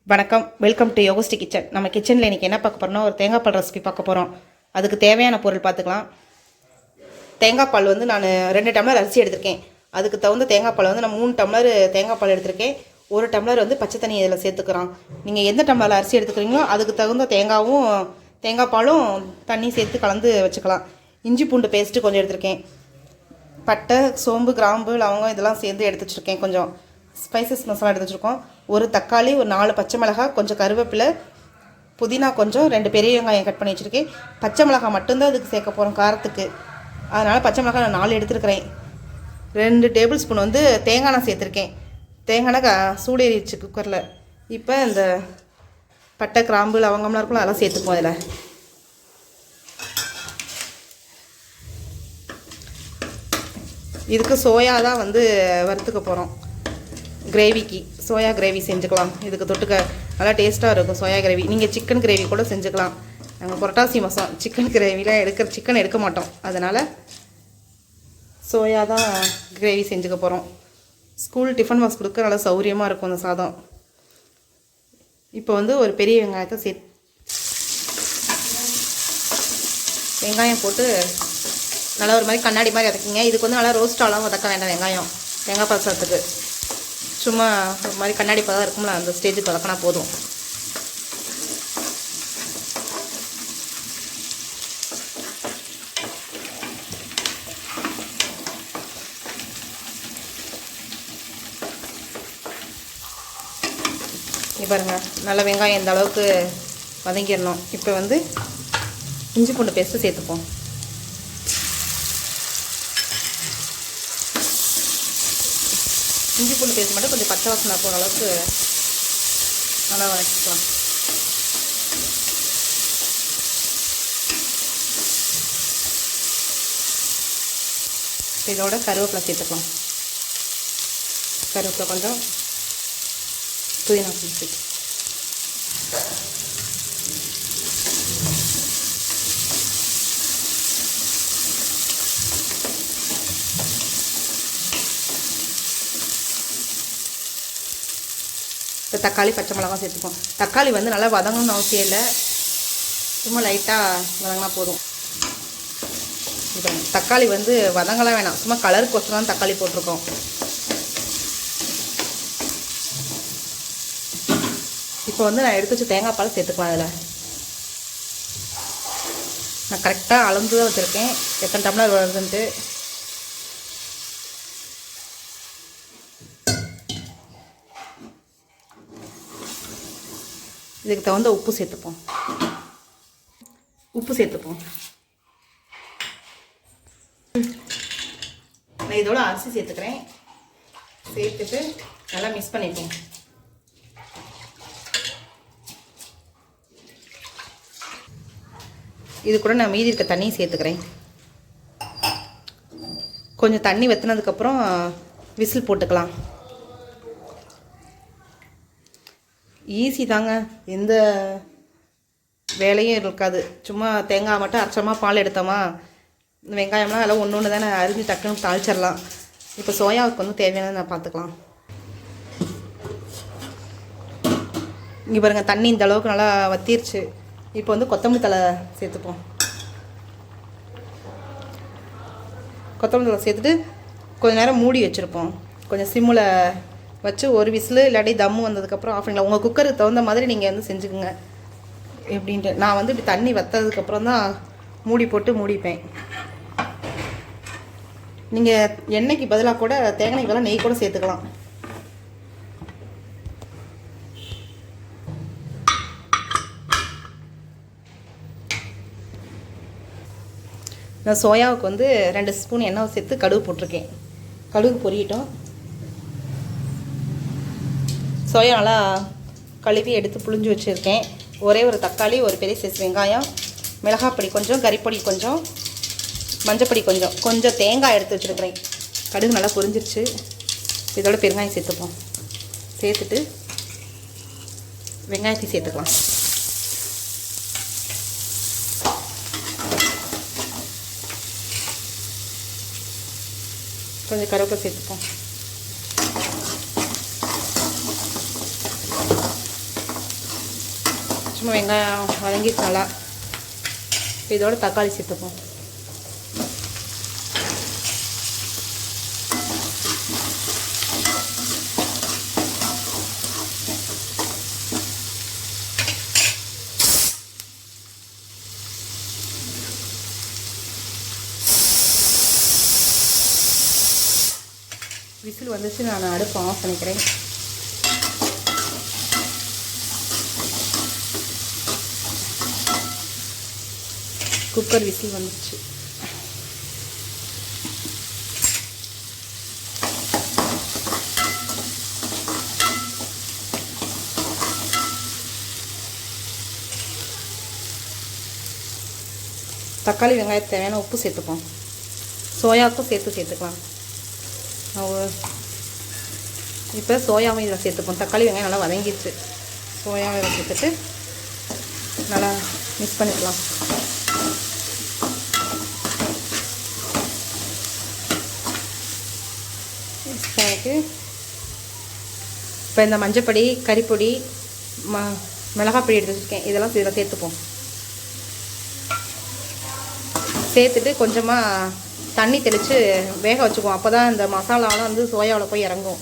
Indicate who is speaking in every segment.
Speaker 1: வணக்கம், welcome to யோகஸ்டி kitchen. நம்ம கிச்சனில் இன்றைக்கி என்ன பார்க்க போகிறோம்னா ஒரு தேங்காய் பால் ரெசிபி பார்க்க போகிறோம். அதுக்கு தேவையான பொருள் பார்த்துக்கலாம். தேங்காய் பால் வந்து நான் 2 டம்ளர் அரிசி எடுத்திருக்கேன். அதுக்கு தகுந்த தேங்காய் பால் வந்து நான் 3 டம்ளர் தேங்காய் பால் எடுத்திருக்கேன். 1 டம்ளர் வந்து பச்சை தண்ணி இதில் சேர்த்துக்கிறோம். நீங்கள் எந்த டம்ளர் அரிசி எடுத்துக்கிறீங்களோ அதுக்கு தகுந்த தேங்காய் பாலும் தண்ணி சேர்த்து கலந்து வச்சுக்கலாம். இஞ்சி பூண்டு பேஸ்ட்டு கொஞ்சம் எடுத்திருக்கேன். பட்டை, சோம்பு, கிராம்பு, லவங்கம் இதெல்லாம் சேர்ந்து எடுத்து வச்சுருக்கேன். கொஞ்சம் ஸ்பைசஸ் மசாலா எடுத்து வச்சுருக்கோம். ஒரு தக்காளி, ஒரு 4 பச்சை மிளகாய், கொஞ்சம் கருவேப்பிலை, புதினா கொஞ்சம், 2 பெரிய வெங்காயம் கட் பண்ணி வச்சுருக்கேன். பச்சை மிளகாய் மட்டும்தான் அதுக்கு சேர்க்க போகிறோம் காரத்துக்கு. அதனால் பச்சை மிளகாய் நான் 4 எடுத்துருக்கிறேன். 2 டேபிள் ஸ்பூன் வந்து தேங்காய் நான் சேர்த்துருக்கேன். தேங்காய் சூடேறிடுச்சு குக்கரில். இப்போ இந்த பட்டை, கிராம்பு, லவங்கம்லாம் இருக்கும்ல அதெல்லாம் சேர்த்துப்போம். அதில் இதுக்கு சோயா தான் வந்து வறுத்துக்க போகிறோம். கிரேவிக்கு சோயா கிரேவி செஞ்சுக்கலாம். இதுக்கு தொட்டுக்க நல்லா டேஸ்ட்டாக இருக்கும் சோயா கிரேவி. நீங்கள் சிக்கன் கிரேவி கூட செஞ்சுக்கலாம். நாங்கள் புரட்டாசி மாதம் சிக்கன் கிரேவியில் சிக்கன் எடுக்க மாட்டோம். அதனால் சோயா தான் கிரேவி செஞ்சுக்க போகிறோம். ஸ்கூல் டிஃபன் பாக்ஸ் கொடுக்க நல்லா சௌரியமாக இருக்கும் அந்த சாதம். இப்போ வந்து ஒரு பெரிய வெங்காயத்தை வெங்காயம் போட்டு நல்லா ஒரு மாதிரி கண்ணாடி மாதிரி வதக்கிங்க. இதுக்கு வந்து நல்லா ரோஸ்டாலாம் வதக்க வேண்டாம். வெங்காயம் தேங்காய் பால் சாதத்துக்கு சும்மா ஒரு மாதிரி கண்ணாடி பதம் இருக்கும்ல, அந்த ஸ்டேஜுக்கு வதக்கினா போதும். பாருங்கள், நல்ல வெங்காயம் இந்த அளவுக்கு வதங்கிடணும். இப்போ வந்து இஞ்சி பூண்டு பேஸ்ட்டு சேர்த்துப்போம். இஞ்சி பூண்டு பேஸ்ட் மட்டும் கொஞ்சம் பச்சை வாசனை போகிற அளவுக்கு நல்லா வதக்கிக்கலாம். இதோட கருவேப்பிலை சேர்த்துக்கலாம். கருவேப்பிலை கொஞ்சம், புதினா கொஞ்சம் சேர்த்து இப்போ தக்காளி, பச்சை மிளகாய் சேர்த்துப்போம். தக்காளி வந்து நல்லா வதங்கணும்னு அவசியம் இல்லை, சும்மா லைட்டாக வதங்கினா போதும். இப்போ தக்காளி வந்து வதங்கலாம் வேணாம், சும்மா கலருக்கோசரம் தான் தக்காளி போட்டிருக்கோம். இப்போ வந்து நான் எடுத்து வச்சு தேங்காய் பால் சேர்த்துக்கலாம். அதில் நான் கரெக்டாக அளந்து தான் வச்சுருக்கேன், எத்தனை டம்ளர் வருதுன்ட்டு. இதுக்கு தகுந்த உப்பு சேர்த்துப்போம். நான் இதோட அரிசி சேர்த்துக்கிறேன். சேர்த்துட்டு நல்லா மிக்ஸ் பண்ணிப்போம். இது கூட நான் மீதி இருக்க தண்ணியும் சேர்த்துக்கிறேன். கொஞ்சம் தண்ணி வற்றினதுக்கப்புறம் விசில் போட்டுக்கலாம். ஈஸி தாங்க, எந்த வேலையும் இருக்காது. சும்மா தேங்காய் மட்டும் அரைச்சோமா, பால் எடுத்தோமா, வெங்காயம்லாம் எல்லாம் ஒன்று தானே அரிஞ்சு டக்குன்னு தாளிச்சிடலாம். இப்போ சோயாவுக்கு வந்து தேவையானதை நான் பார்த்துக்கலாம். இங்கே பாருங்கள், தண்ணி இந்த அளவுக்கு நல்லா வத்திருச்சு. இப்போ வந்து கொத்தமல்லி தழை சேர்த்துப்போம். கொத்தமல்லி தழை சேர்த்துட்டு கொஞ்சம் நேரம் மூடி வச்சுருப்போம். கொஞ்சம் சிம்மில் வச்சு ஒரு விசில் இல்லாட்டி தம்மு வந்ததுக்கப்புறம் ஆஃப் பண்ணிக்கலாம். உங்கள் குக்கருக்கு தகுந்த மாதிரி நீங்கள் வந்து செஞ்சுக்குங்க எப்படின்ட்டு. நான் வந்து இப்படி தண்ணி வற்றதுக்கப்புறம் தான் மூடி போட்டு மூடிப்பேன். நீங்கள் எண்ணெய்க்கு பதிலாக கூட தேங்காய் பதிலாக நெய் கூட சேர்த்துக்கலாம். நான் சோயாவுக்கு வந்து 2 ஸ்பூன் எண்ணெய் சேர்த்து கடுகு போட்டிருக்கேன். கடுகு பொரியட்டும். சோயா நல்லா கழுவி எடுத்து புழிஞ்சு வச்சுருக்கேன். ஒரே ஒரு தக்காளி, ஒரு பெரிய சைஸ் வெங்காயம், மிளகாப்பொடி கொஞ்சம், கறிப்பொடி கொஞ்சம், மஞ்சப்பொடி கொஞ்சம், கொஞ்சம் தேங்காய் எடுத்து வச்சுருக்கிறேன். கடுகு நல்லா பொரிஞ்சிருச்சு. இதோட பெருங்காயம் சேர்த்துப்போம். சேர்த்துட்டு வெங்காயத்தையும் சேர்த்துக்கலாம். கொஞ்சம் கருவேப்பிலை சேர்த்துப்போம். சும்மா வெங்காயம் வதங்கிடுச்சு நல்லா. இப்போ இதோட தக்காளி சேர்த்துப்போம். விசில் வந்துச்சு, நான் அடுப்பு ஆஃப் பண்ணிக்கிறேன். குக்கர் விசில் வந்துச்சு. தக்காளி வெங்காயத்துக்கு தேவையான உப்பு சேர்த்துப்போம். சோயாவுக்கும் சேர்த்துக்கலாம். இப்போ சோயாவும் இதில் சேர்த்துப்போம். தக்காளி வெங்காயம் நல்லா வதங்கிடுச்சு. சோயாவை இதில் சேர்த்துட்டு நல்லா மிக்ஸ் பண்ணிக்கலாம். மிக்ஸ் பண்ணிட்டு இப்போ இந்த மஞ்சப்பொடி, கறிப்பொடி, மிளகாப்பொடி எடுத்து வச்சுருக்கேன். இதெல்லாம் இதில் சேர்த்துப்போம். சேர்த்துட்டு கொஞ்சமாக தண்ணி தெளித்து வேக வச்சுக்குவோம். அப்போ தான் இந்த மசாலாலாம் வந்து சோயாவில் போய் இறங்கும்.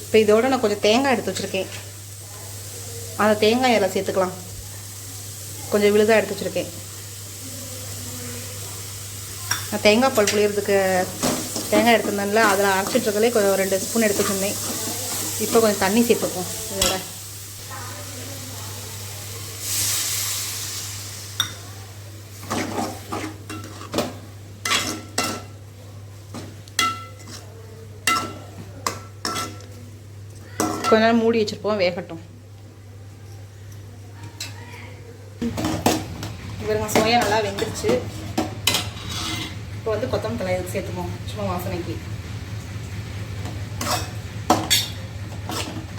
Speaker 1: இப்போ இதோட நான் கொஞ்சம் தேங்காய் எடுத்து வச்சுருக்கேன். அந்த தேங்காய் எல்லாம் சேர்த்துக்கலாம். கொஞ்சம் விழுதாக எடுத்து வச்சுருக்கேன். நான் தேங்காய் பால் புளியறதுக்கு தேங்காய் எடுத்துருந்தேன்ல, அதில் அரைச்சிட்ருக்கலே கொஞ்சம் 2 ஸ்பூன் எடுத்து வச்சுருந்தேன். இப்போ கொஞ்சம் தண்ணி சேர்த்துப்போம். இதோட கொஞ்ச நேரம் மூடி வச்சுருப்போம், வேகட்டும். இவருங்க சோயா நல்லா வெந்துருச்சு. இப்போ வந்து கொத்தமல்லி தழை சேர்த்துப்போம், சும்மா வாசனைக்கு.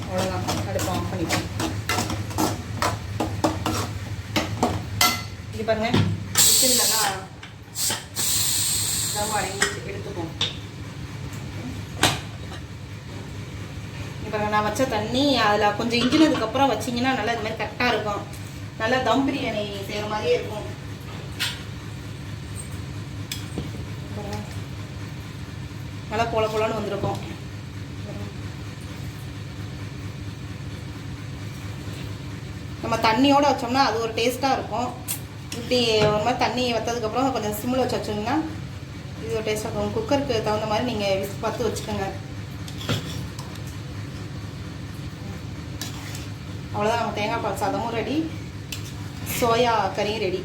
Speaker 1: அவ்வளோதான், அடுப்பு ஆஃப் பண்ணிப்போம். இது பாருங்கள், விசில் நல்லா ரொம்ப அடங்கி எடுத்துப்போம். இப்போ நான் வச்ச தண்ணி அதில் கொஞ்சம் இஞ்சினதுக்கப்புறம் வச்சிங்கன்னா நல்லா இது மாதிரி கரெக்டாக இருக்கும். நல்லா தம் பிரியாணி செய்கிற மாதிரியே இருக்கும். நல்லா போலன்னு வந்திருக்கும். நம்ம தண்ணியோடு வச்சோம்னா அது ஒரு டேஸ்ட்டாக இருக்கும். இப்படி ஒரு மாதிரி தண்ணி வற்றதுக்கப்புறம் கொஞ்சம் சிம்மில் வச்சு வச்சோம்னா இது ஒரு டேஸ்ட்டாக இருக்கும். குக்கருக்கு தகுந்த மாதிரி நீங்கள் பார்த்து வச்சுக்கோங்க. அவ்வளோதான், நம்ம தேங்காய் பால் சாதமும் ரெடி, சோயா கறியும் ரெடி.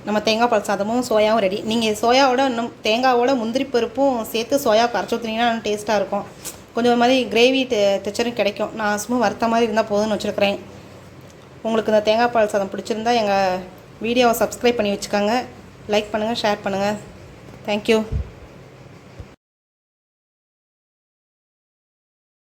Speaker 1: நம்ம தேங்காய் பால் சாதமும் சோயாவும் ரெடி. நீங்கள் சோயாவோட இன்னும் தேங்காவோட முந்திரி பருப்பும் சேர்த்து சோயா கரைச்சி ஊற்றினீங்கன்னா இன்னும் டேஸ்ட்டாக இருக்கும். கொஞ்சம் ஒரு மாதிரி கிரேவி டெக்ஸ்சரும் கிடைக்கும். நான் சும்மா வறுத்த மாதிரி இருந்தால் போதும்னு வச்சுருக்கிறேன். உங்களுக்கு இந்த தேங்காய் பால் சாதம் பிடிச்சிருந்தா எங்கள் வீடியோவை சப்ஸ்கிரைப் பண்ணி வச்சுக்கோங்க. லைக் பண்ணுங்கள், ஷேர் பண்ணுங்கள். தேங்க்யூ.